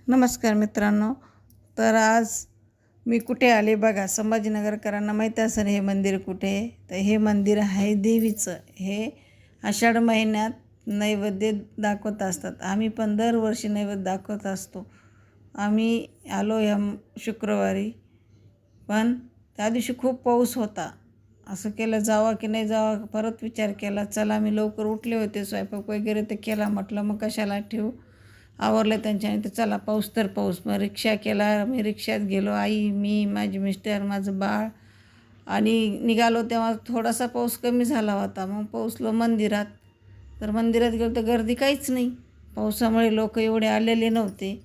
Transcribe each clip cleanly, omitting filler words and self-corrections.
नमस्कार मित्रांनो. तर आज मी कुठे आले बघा. संभाजीनगरकरांना माहीत असेल हे मंदिर कुठे आहे. तर हे मंदिर आहे देवीचं. हे आषाढ महिन्यात नैवेद्य दाखवत असतात. आम्ही पण दरवर्षी नैवेद्य दाखवत असतो. आम्ही आलो या शुक्रवारी, पण त्या दिवशी खूप पाऊस होता. असं केलं जावा की नाही जावा, परत विचार केला. चला, मी लवकर उठले होते, स्वयंपाक वगैरे तर केला. म्हटलं मग कशाला ठेवू, आवरलं त्यांच्याने. तर चला, पाऊस तर पाऊस. मग रिक्षा केला. मी रिक्षात गेलो, आई, मी, माझे मिस्टर, माझं बाळ, आणि निघालो. तेव्हा थोडासा पाऊस कमी झाला होता. मग पोहोचलो मंदिरात. तर मंदिरात गेलो तर गर्दी काहीच नाही. पावसामुळे लोक एवढे आलेले नव्हते.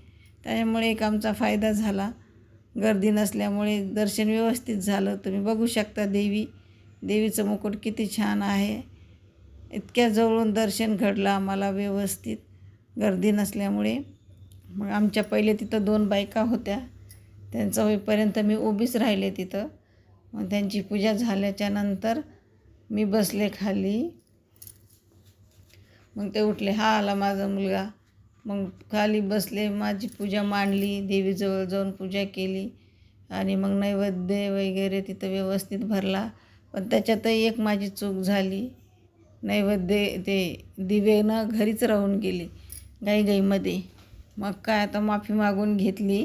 त्यामुळे एक आमचा फायदा झाला. गर्दी नसल्यामुळे दर्शन व्यवस्थित झालं. तुम्ही बघू शकता देवीचं मुकुट किती छान आहे. इतक्या जवळून दर्शन घडलं आम्हाला व्यवस्थित, गर्दी नसल्यामुळे. मग आमच्या पहिले तिथं 2 बायका होत्या. त्यांचं होईपर्यंत मी उभीच राहिले तिथं. मग त्यांची पूजा झाल्याच्या नंतर मी बसले खाली. मग ते उठले. हा आला माझा मुलगा. मग खाली बसले, माझी पूजा मांडली, देवीजवळ जाऊन पूजा केली आणि मग नैवेद्य वगैरे तिथं व्यवस्थित भरला. पण त्याच्यातही एक माझी चूक झाली. नैवेद्य ते दिवे घरीच राहून गेले घाईघाईमध्ये. मग काय, आता माफी मागून घेतली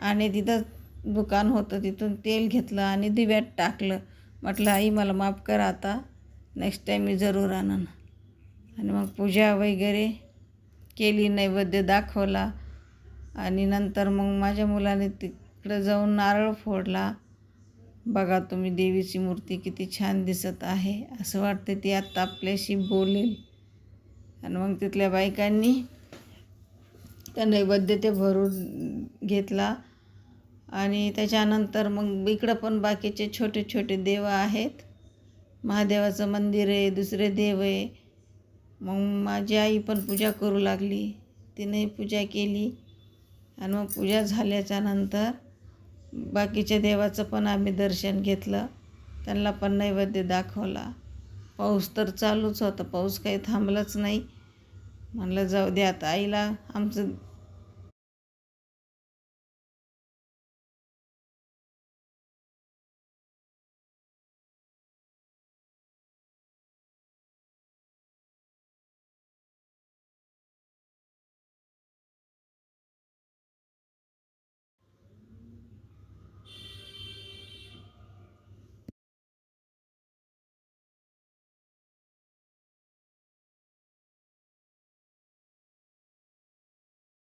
आणि तिथं दुकान होतं, तिथून तेल घेतलं आणि दिव्यात टाकलं. म्हटलं, आई मला माफ करा, आता नेक्स्ट टाईम मी जरूर आणन. आणि मग पूजा वगैरे केली, नैवेद्य दाखवला आणि नंतर मग माझ्या मुलाने तिकडं जाऊन नारळ फोडला. बघा तुम्ही, देवीची मूर्ती किती छान दिसत आहे. असं वाटतं ती आत्ता आपल्याशी बोलेल. आणि मग तिथल्या बायकांनी त्या नैवेद्य ते भरून घेतला. आणि त्याच्यानंतर मग इकडं पण बाकीचे छोटे छोटे देव आहेत. महादेवाचं मंदिर आहे, दुसरे देव आहे. मग माझी आई पण पूजा करू लागली. तिने पूजा केली आणि मग पूजा झाल्याच्या नंतर बाकीच्या देवाचं पण आम्ही दर्शन घेतलं. त्यांना पण नैवेद्य दाखवला. पाऊस तर चालूच होता, पाऊस काही थांबलाच नाही. म्हणलं जाऊ दे आता. आईला आमचं